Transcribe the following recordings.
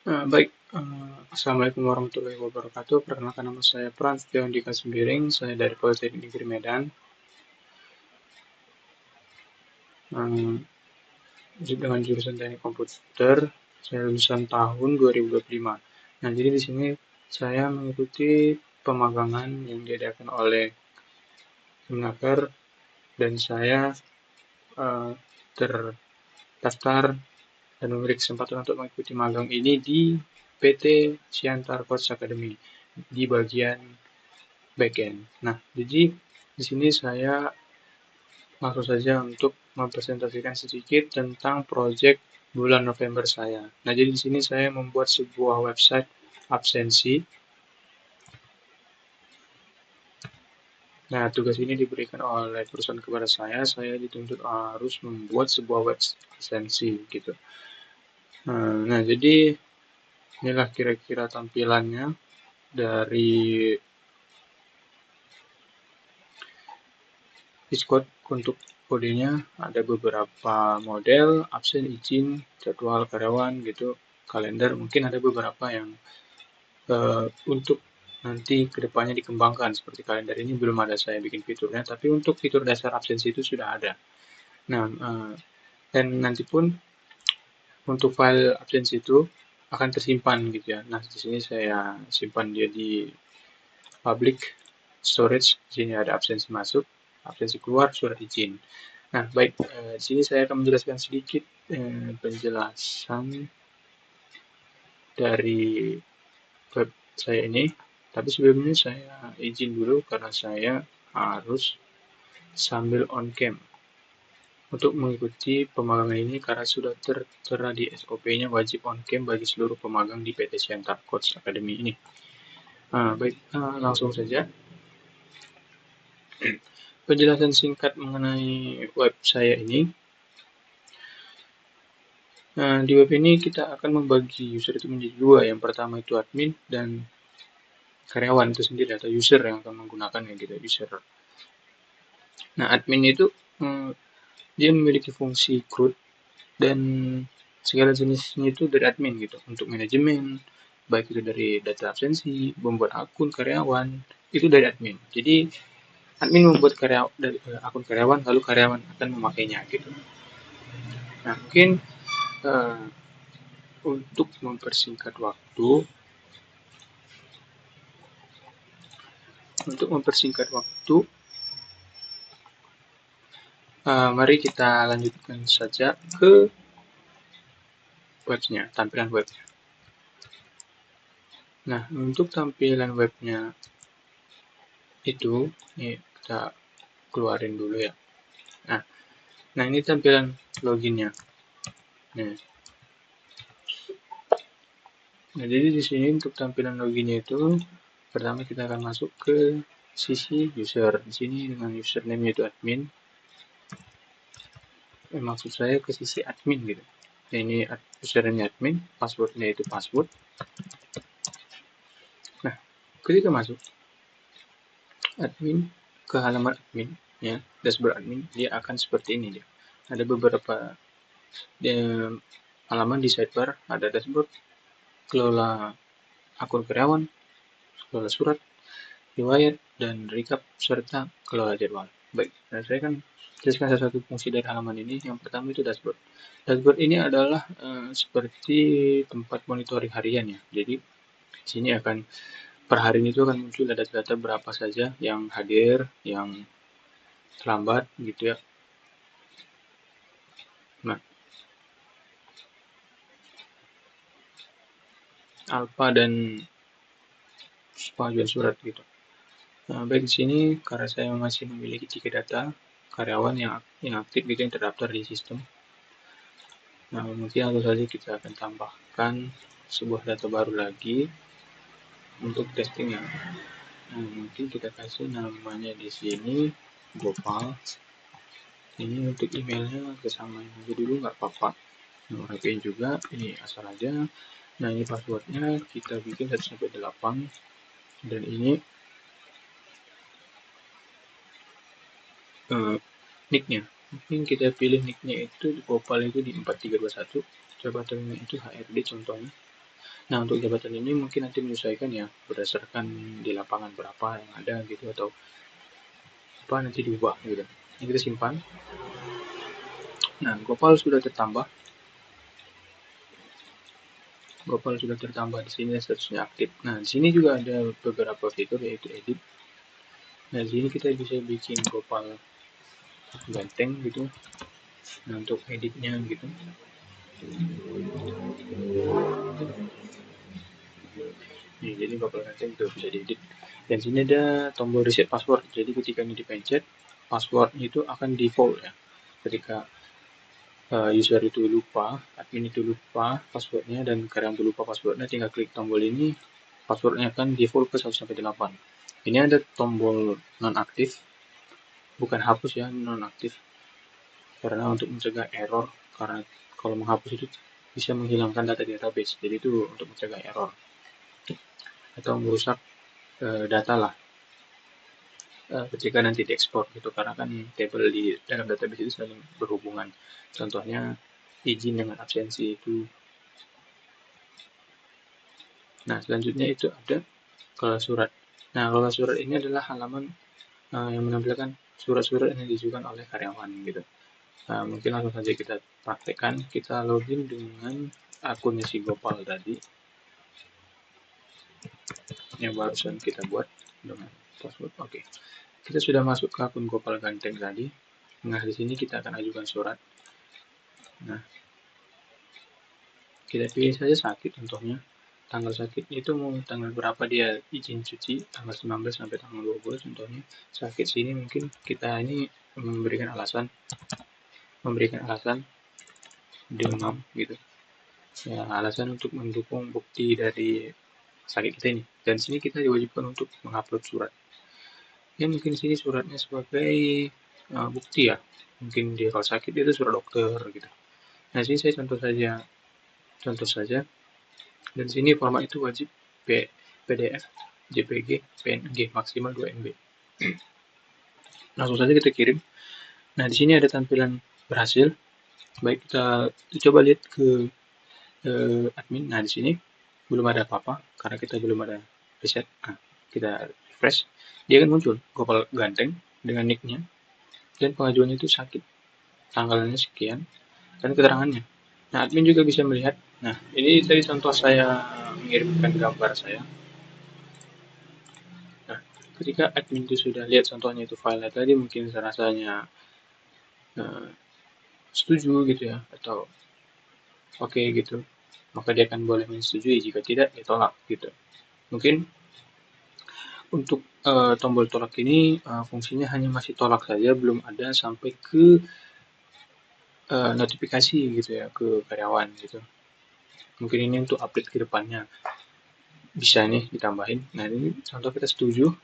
Baik, Assalamualaikum warahmatullahi wabarakatuh. Perkenalkan nama saya Frans Tiawan Dika Sembiring, saya dari Politeknik Negeri Medan. Dengan jurusan Teknik Komputer, saya lulusan tahun 2025. Nah, jadi di sini saya mengikuti pemagangan yang diadakan oleh Kemenaker dan saya uh, terdaftar dan memberi kesempatan untuk mengikuti magang ini di PT Siantar Coach Academy di bagian backend. Nah, jadi di sini saya langsung saja untuk mempresentasikan sedikit tentang proyek bulan November saya. Nah, jadi di sini saya membuat sebuah website absensi. Nah, tugas ini diberikan oleh perusahaan kepada saya. Saya dituntut harus membuat sebuah website absensi gitu. Nah, jadi inilah kira-kira tampilannya dari Discord. Untuk kodenya ada beberapa model, absen, izin, jadwal karyawan gitu, kalender. Mungkin ada beberapa yang untuk nanti kedepannya dikembangkan. Seperti kalender ini belum ada saya bikin fiturnya, tapi untuk fitur dasar absensi itu sudah ada. Nah, dan nanti pun untuk file absensi itu akan tersimpan gitu ya. Nah, di sini saya simpan dia di public storage. Di sini ada absensi masuk, absensi keluar, surat izin. Nah, baik, di sini saya akan menjelaskan sedikit penjelasan dari web saya ini. Tapi sebelumnya saya izin dulu karena saya harus sambil on cam untuk mengikuti pemagangan ini karena sudah tertera di SOP-nya wajib on cam bagi seluruh pemagang di PT Siantar Coach Academy ini. Baik, langsung saja. Penjelasan singkat mengenai web saya ini. Nah, di web ini kita akan membagi user itu menjadi dua. Yang pertama itu admin dan karyawan itu sendiri atau user yang akan menggunakan gitu, user. Nah, admin itu dia memiliki fungsi CRUD dan segala jenisnya itu dari admin gitu. Untuk manajemen, baik itu dari data absensi, membuat akun karyawan, itu dari admin. Jadi admin membuat akun karyawan, lalu karyawan akan memakainya gitu. Nah, mungkin untuk mempersingkat waktu, mari kita lanjutkan saja ke webnya, tampilan webnya. Nah, untuk tampilan webnya itu, ini kita keluarin dulu ya. Nah ini tampilan loginnya. Nah, jadi di sini untuk tampilan loginnya itu, pertama kita akan masuk ke sisi user. Di sini dengan username itu admin. Maksud saya ke sisi admin gitu. Nah, ini username admin, passwordnya itu password. Nah, ketika masuk admin ke halaman admin, ya, dashboard admin, dia akan seperti ini dia. Ada beberapa halaman di sidebar, ada dashboard, kelola akun karyawan, kelola surat, riwayat, dan recap, serta kelola jadwal. Baik, nah saya kan jelaskan salah satu fungsi dari halaman ini. Yang pertama itu dashboard. Dashboard ini adalah seperti tempat monitoring harian ya. Jadi di sini akan per hari itu akan muncul data-data berapa saja yang hadir, yang terlambat gitu ya. Nah, alpha dan pengajuan surat gitu. Nah, baik di sini karena saya masih memiliki tiga data karyawan yang aktif gitu yang terdaftar di sistem. Nah, mungkin langsung saja kita akan tambahkan sebuah data baru lagi untuk testingnya. Nah, mungkin kita kasih namanya di sini Gopal. Ini untuk emailnya kesamain aja dulu nggak apa-apa. Nomor HP juga ini asal aja. Nah, ini passwordnya kita bikin 1 sampai 8 dan ini nicknya. Mungkin kita pilih nicknya itu di Gopal itu di 4321. Coba terima itu HRD contohnya. Nah, untuk jabatan ini mungkin nanti menyesuaikan ya, berdasarkan di lapangan berapa yang ada gitu, atau apa nanti diubah gitu. Ini kita simpan. Nah, Gopal sudah tertambah. Gopal sudah tertambah di sini statusnya aktif. Nah, di sini juga ada beberapa fitur yaitu edit. Nah, di sini kita bisa bikin Gopal ganteng gitu. Nah, untuk editnya gitu. Nih, jadi Gopal ganteng itu bisa diedit. Dan sini ada tombol reset password. Jadi ketika ini dipencet, password itu akan default ya. Ketika user itu lupa, admin itu lupa passwordnya, dan karyawan itu lupa passwordnya, tinggal klik tombol ini, passwordnya akan default ke 1-8. Ini ada tombol nonaktif, bukan hapus ya, nonaktif, karena untuk mencegah error, karena kalau menghapus itu bisa menghilangkan data database, jadi itu untuk mencegah error atau merusak data lah ketika nanti diekspor gitu, karena kan table di dalam database itu saling berhubungan. Contohnya izin dengan absensi itu. Nah, selanjutnya itu ada kelas surat. Nah, kelas surat ini adalah halaman yang menampilkan surat-surat yang diajukan oleh karyawan gitu. Nah, mungkin langsung saja kita praktekkan. Kita login dengan akunnya si Gopal tadi yang barusan kita buat dengan password. Oke. Kita sudah masuk ke akun Gopal Ganteng tadi. Nah, di sini kita akan ajukan surat. Nah, kita pilih saja sakit contohnya. Tanggal sakit itu mau tanggal berapa dia izin cuti, tanggal 19 sampai tanggal 20 contohnya. Sakit sini mungkin kita ini memberikan alasan demam gitu. Ya, alasan untuk mendukung bukti dari sakit kita ini. Dan sini kita diwajibkan untuk mengupload surat. Ya mungkin sini suratnya sebagai bukti ya. Mungkin dia kalau sakit itu surat dokter gitu. Nah, sini saya contoh saja. Dan sini format itu wajib PDF, JPG, PNG maksimal 2 MB. Langsung saja kita kirim. Nah, di sini ada tampilan berhasil. Baik, kita coba lihat ke admin. Nah, di sini belum ada apa-apa karena kita belum ada reset. Nah, kita refresh, dia akan muncul Gopal Ganteng dengan nicknya, dan pengajuannya itu sakit, tanggalnya sekian, dan keterangannya. Nah, admin juga bisa melihat. Nah, ini tadi contoh saya mengirimkan gambar saya. Nah, ketika admin itu sudah lihat contohnya itu file tadi, mungkin rasanya setuju gitu ya, atau oke gitu, maka dia akan boleh menyetujui. Jika tidak, dia tolak gitu. Mungkin untuk tombol tolak ini fungsinya hanya masih tolak saja, belum ada sampai ke notifikasi gitu ya ke karyawan gitu. Mungkin ini untuk update ke depannya bisa nih ditambahin. Nah, ini contoh kita setuju.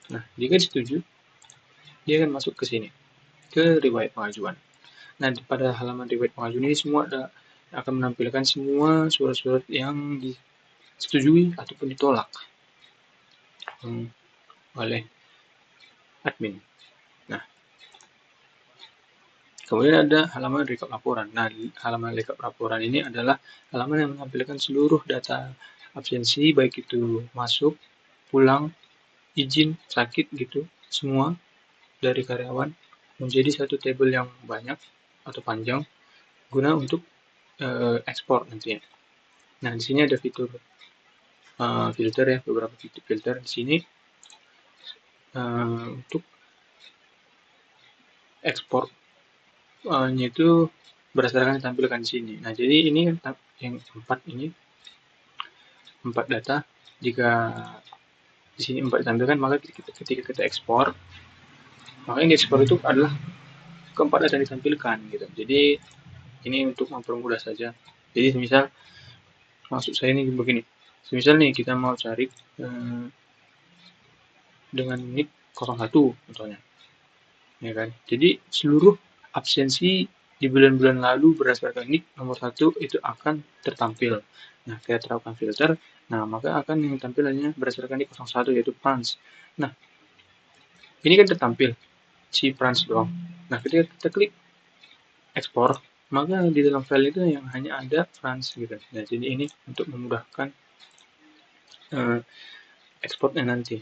Nah, jika setuju, dia akan masuk ke sini, ke riwayat pengajuan. Nah, pada halaman riwayat pengajuan ini semua akan menampilkan semua surat-surat yang disetujui ataupun ditolak oleh admin. Nah, kemudian ada halaman rekap laporan. Nah, halaman rekap laporan ini adalah halaman yang menampilkan seluruh data absensi, baik itu masuk, pulang, izin, sakit gitu, semua dari karyawan menjadi satu tabel yang banyak atau panjang guna untuk ekspor nantinya. Nah, di sini ada fitur filter ya, beberapa fitur filter di sini untuk ekspor itu berdasarkan ditampilkan di sini. Nah, jadi ini yang 4 data. Jika di sini 4 ditampilkan, maka ketika kita ekspor, maka yang diekspor itu adalah keempat data yang ditampilkan gitu. Jadi ini untuk mempermudah saja. Jadi misal maksud saya ini begini. Misal nih kita mau cari dengan nick 01 contohnya. Ya kan? Jadi seluruh absensi di bulan-bulan lalu berdasarkan nick nomor 1 itu akan tertampil. Nah, kita terapkan filter, nah maka akan yang tampilannya berdasarkan nick 01 yaitu Frans. Nah, ini kan tertampil si Frans doang. Nah, ketika kita klik ekspor, maka di dalam file itu yang hanya ada France gitu. Nah, jadi ini untuk memudahkan ekspornya nanti.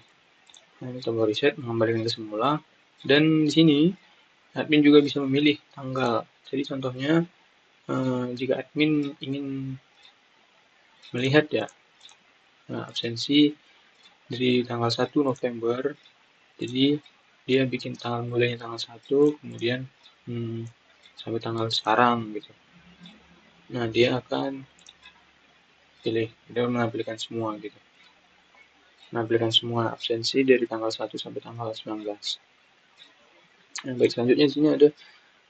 Nah, ini tombol reset mengembalikan ke semula, dan di sini admin juga bisa memilih tanggal. Jadi contohnya jika admin ingin melihat ya absensi dari tanggal 1 November, jadi dia bikin tanggal mulainya tanggal 1, kemudian sampai tanggal sekarang gitu. Nah, dia akan pilih, dia menampilkan semua gitu. Menampilkan semua absensi dari tanggal 1 sampai tanggal 19. Nah, baik, selanjutnya di sini ada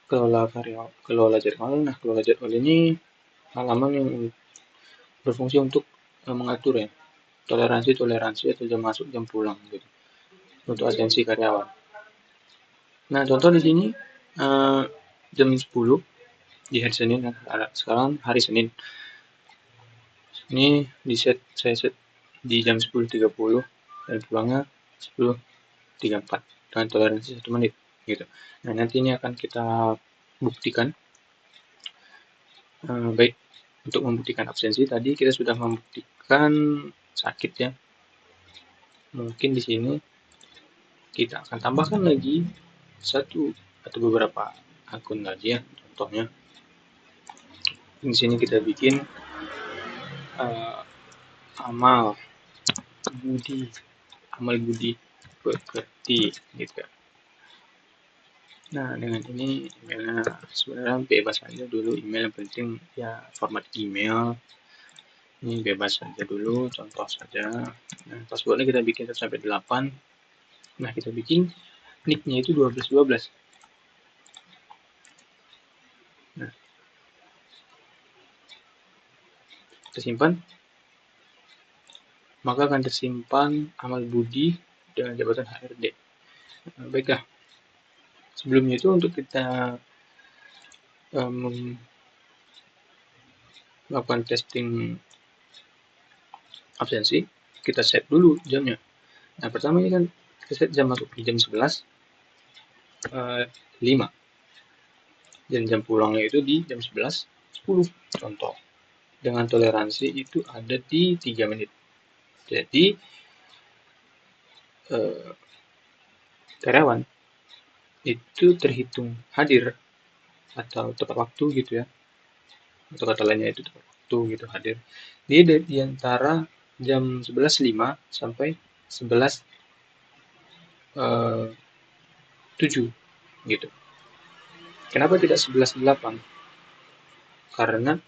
kelola jadwal. Nah, kelola jadwal ini halaman yang berfungsi untuk mengatur ya toleransi atau jam masuk jam pulang gitu untuk absensi karyawan. Nah, contoh di sini jam 10 di hari Senin, sekarang hari Senin. Ini saya set di jam 10.30 dan pulangnya 10.34 dengan toleransi 1 menit gitu. Nah, nanti ini akan kita buktikan. Baik, untuk membuktikan absensi tadi kita sudah membuktikan sakit ya. Mungkin di sini kita akan tambahkan lagi satu atau beberapa akun lagi ya. Contohnya di sini kita bikin amal budi pekerti gitu. Nah, dengan ini emailnya sebenarnya bebas aja dulu, email yang penting ya format email ini bebas saja dulu, contoh saja. Nah, passwordnya kita bikin 1-8. Nah, kita bikin nicknya itu 1212. Nah, kita simpan, maka akan tersimpan amal budi dengan jabatan HRD. Nah, baiklah, sebelumnya itu untuk kita melakukan testing absensi, kita set dulu jamnya. Nah, pertama ini kan kita set jam masuk di jam 11.05 dan jam pulangnya itu di jam 11.10 contoh, dengan toleransi itu ada di 3 menit. Jadi karyawan itu terhitung hadir atau tepat waktu gitu ya, atau kata lainnya itu tepat waktu gitu, hadir dia di antara jam 11.05 sampai 11.07 gitu. Kenapa tidak 11.08? Karena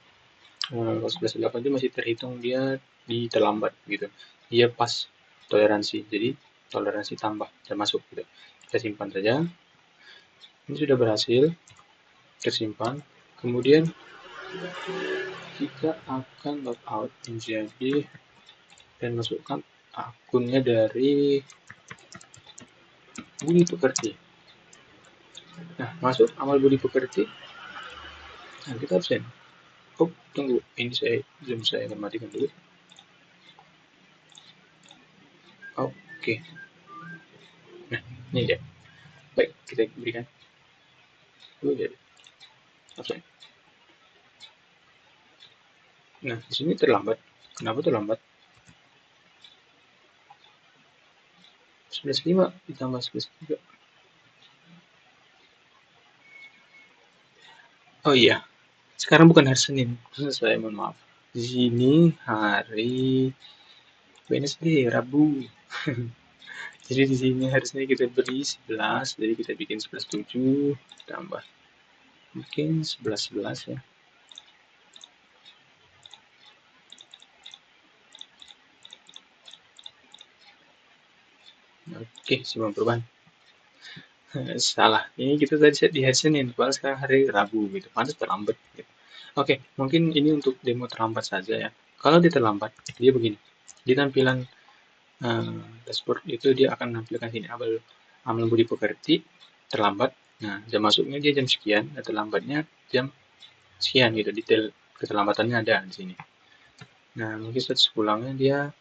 11.08 itu masih terhitung dia di terlambat gitu, dia pas toleransi, jadi toleransi tambah termasuk gitu. Kita simpan saja, ini sudah berhasil tersimpan. Kemudian kita akan logout menjadi dan masukkan akunnya dari Budi Pekerti. Nah, masuk amal Budi Pekerti. Nah, kita absen. Oh, tunggu, ini saya akan matikan dulu. Oke. Nah, ini dia. Baik, kita berikan. Jadi absen. Nah, di sini terlambat. Kenapa terlambat? 11.05 ditambah 11.03. Oh iya, sekarang bukan hari Senin. Saya mohon maaf. Di sini hari Wednesday, Rabu. Jadi di sini harusnya kita beri 11, jadi kita bikin 11.7 tambah mungkin 11.11 ya. Oke, simpan perubahan. Salah. Ini kita tadi set di hari Senin, padahal sekarang hari Rabu gitu. Pantas terlambat gitu. Oke, mungkin ini untuk demo terlambat saja ya. Kalau dia terlambat, dia begini. Di tampilan dashboard itu dia akan menampilkan sini amal budi pekerti terlambat. Nah, jam masuknya dia jam sekian, dan terlambatnya jam sekian gitu. Detail keterlambatannya ada di sini. Nah, mungkin status pulangnya dia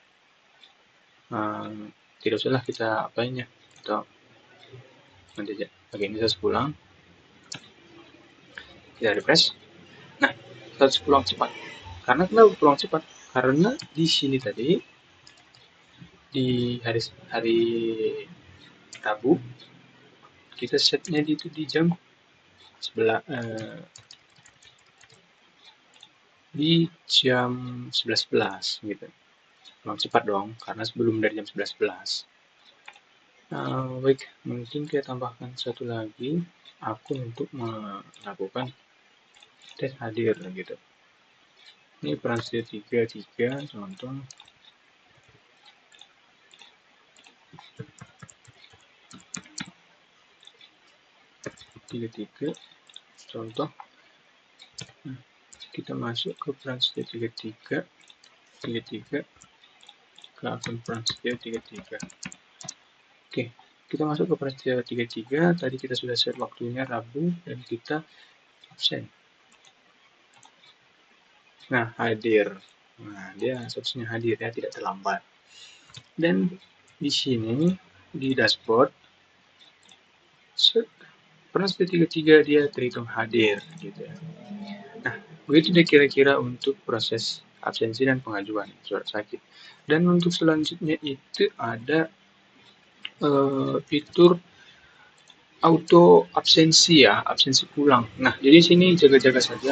tidak usahlah kita apain ya, atau nanti aja. Oke, ini status pulang. Kita refresh. Nah, status pulang cepat. Karena kenapa pulang cepat? Karena di sini tadi di hari Rabu kita setnya itu di jam 11 di jam 11.11 gitu. Pulang cepat dong, karena sebelum dari jam 11.11. Baik, mungkin kita tambahkan satu lagi akun untuk melakukan tes hadir gitu. Ini peran 33 contoh. Tiga contoh. Nah, kita masuk ke peran 33 ke akun peran 33. Oke, kita masuk ke peran 33. Tadi kita sudah set waktunya Rabu dan kita absen. Nah, hadir. Nah, dia statusnya hadir ya, tidak terlambat. Dan di sini di dashboard peran 33 dia terhitung hadir gitu ya. Nah, begitu deh kira-kira untuk proses absensi dan pengajuan surat sakit. Dan untuk selanjutnya itu ada fitur auto absensi ya, absensi pulang. Nah, jadi sini jaga-jaga saja.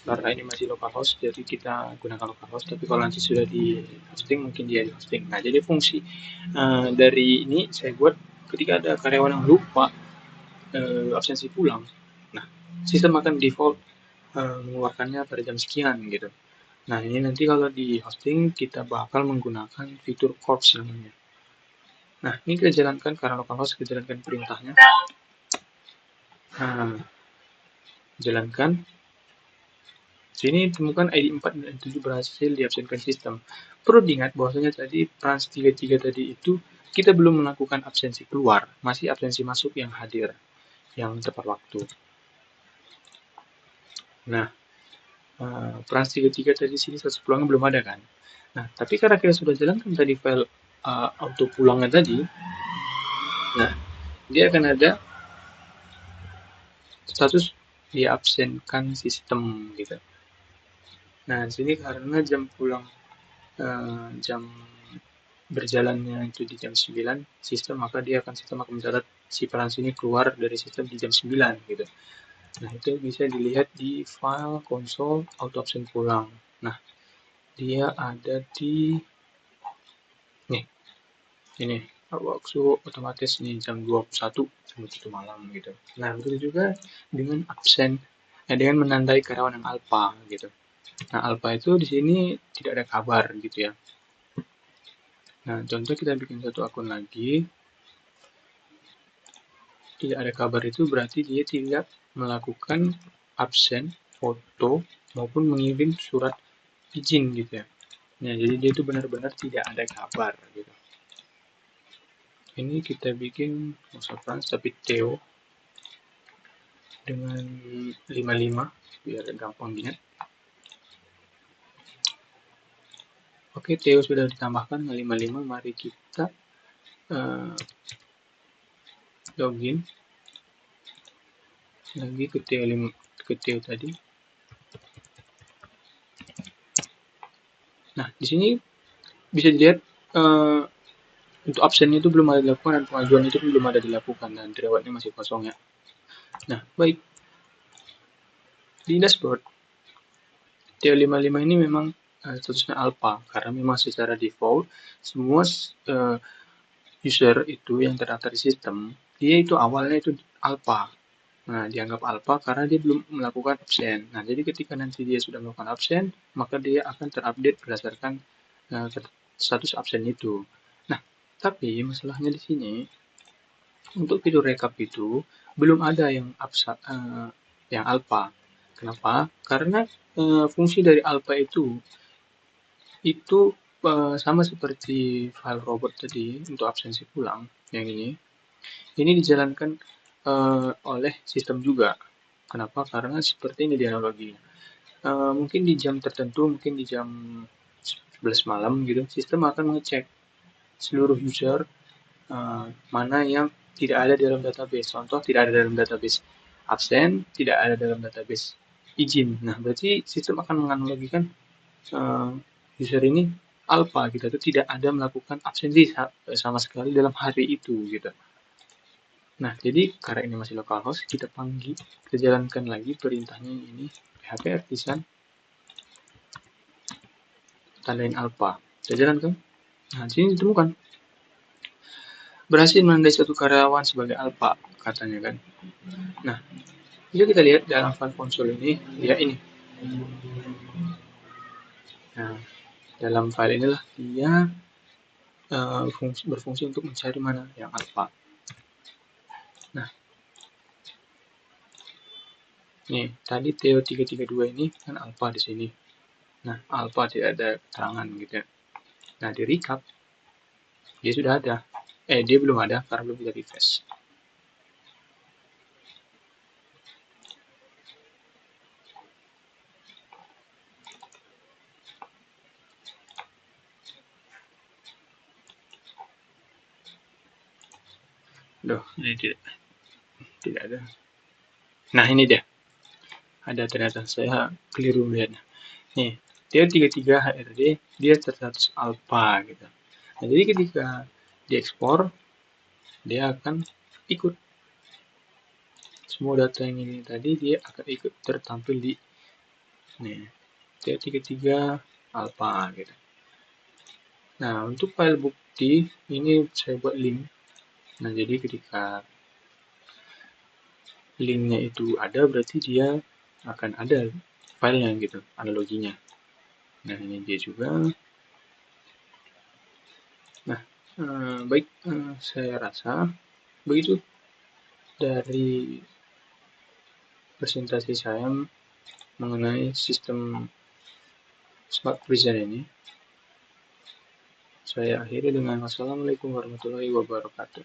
Karena ini masih localhost, jadi kita gunakan localhost. Tapi kalau nanti sudah di hosting, mungkin dia di hosting. Nah, jadi fungsi dari ini saya buat ketika ada karyawan yang lupa absensi pulang. Nah, sistem akan default mengeluarkannya pada jam sekian gitu. Nah, ini nanti kalau di hosting kita bakal menggunakan fitur corps namanya. Nah, ini kita jalankan karena localhost, kita jalankan perintahnya. Nah, jalankan. Sini temukan ID 4 dan 7 berhasil diabsenkan sistem. Perlu diingat bahwasanya tadi trans 33 tadi itu kita belum melakukan absensi keluar, masih absensi masuk yang hadir, yang tepat waktu. Nah, trans 33 tadi sini status pulangnya belum ada kan. Nah, tapi karena kita sudah jalankan tadi file auto pulangnya tadi, nah, dia akan ada status diabsenkan sistem gitu. Nah, di sini karena jam pulang jam berjalannya itu di jam 9 sistem, maka sistem akan mencatat si peran ini keluar dari sistem di jam 9 gitu. Nah, itu bisa dilihat di file konsol auto absen pulang. Nah, dia ada di nih, ini waktu otomatis nih jam 21 jam 1 malam gitu. Nah, begitu juga dengan absen dengan menandai karyawan yang alpha gitu. Nah, alpha itu di sini tidak ada kabar gitu ya. Nah, contoh kita bikin satu akun lagi. Tidak ada kabar itu berarti dia tidak melakukan absen, foto, maupun mengirim surat izin gitu ya. Nah, jadi dia itu benar-benar tidak ada kabar gitu. Ini kita bikin Frans tapi Theo dengan 55 biar gampang diingat. Oke, Theo sudah ditambahkan dengan 55. Mari kita login lagi ke Theo tadi. Nah, di sini bisa dilihat untuk absennya itu belum ada dilakukan dan pengajuan itu belum ada dilakukan dan dirawatnya masih kosong ya. Nah, baik. Di dashboard T55 ini memang statusnya alpha karena memang secara default semua user itu yang terdaftar di sistem dia itu awalnya itu alpha. Nah, dianggap alpha karena dia belum melakukan absen. Nah, jadi ketika nanti dia sudah melakukan absen, maka dia akan terupdate berdasarkan status absen itu. Nah, tapi masalahnya di sini untuk fitur rekap itu belum ada yang alpha. Kenapa? Karena fungsi dari alpha itu sama seperti file robot tadi untuk absensi pulang yang ini dijalankan oleh sistem juga. Kenapa? Karena seperti ini di analoginya. Mungkin di jam tertentu, mungkin di jam 11 malam gitu, sistem akan mengecek seluruh user mana yang tidak ada dalam database. Contoh, tidak ada dalam database absen, tidak ada dalam database izin. Nah, berarti sistem akan menganalogikan user ini alpha gitu, itu tidak ada melakukan absensi sama sekali dalam hari itu gitu. Nah, jadi karena ini masih localhost, kita panggil, kita jalankan lagi perintahnya ini php artisan tandain alpha. Kita jalankan. Nah, di sini ditemukan berhasil menandai suatu karyawan sebagai alpha katanya kan. Nah, jadi kita lihat dalam file console ini, dia ini. Nah, dalam file inilah dia berfungsi untuk mencari mana yang alpha. Nah, nih tadi TO332 ini kan alpha di sini. Nah, alpha tidak ada keterangan gitu ya. Nah, di recap dia sudah ada. Dia belum ada karena belum kita refresh. Loh, ini tidak ada. Nah, ini dia. Ada ternyata, saya keliru melihatnya. Nih, TO33 HRD dia terstatus alpha gitu. Nah, jadi ketika diekspor, dia akan ikut semua data yang ini tadi, dia akan ikut tertampil di nih TO33 alpha gitu. Nah, untuk file bukti ini saya buat link. Nah, jadi ketika linknya itu ada, berarti dia akan ada filenya gitu, analoginya. Nah, ini dia juga. Nah, baik, saya rasa begitu dari presentasi saya mengenai sistem Smart Prison ini. Saya akhiri dengan wassalamualaikum warahmatullahi wabarakatuh.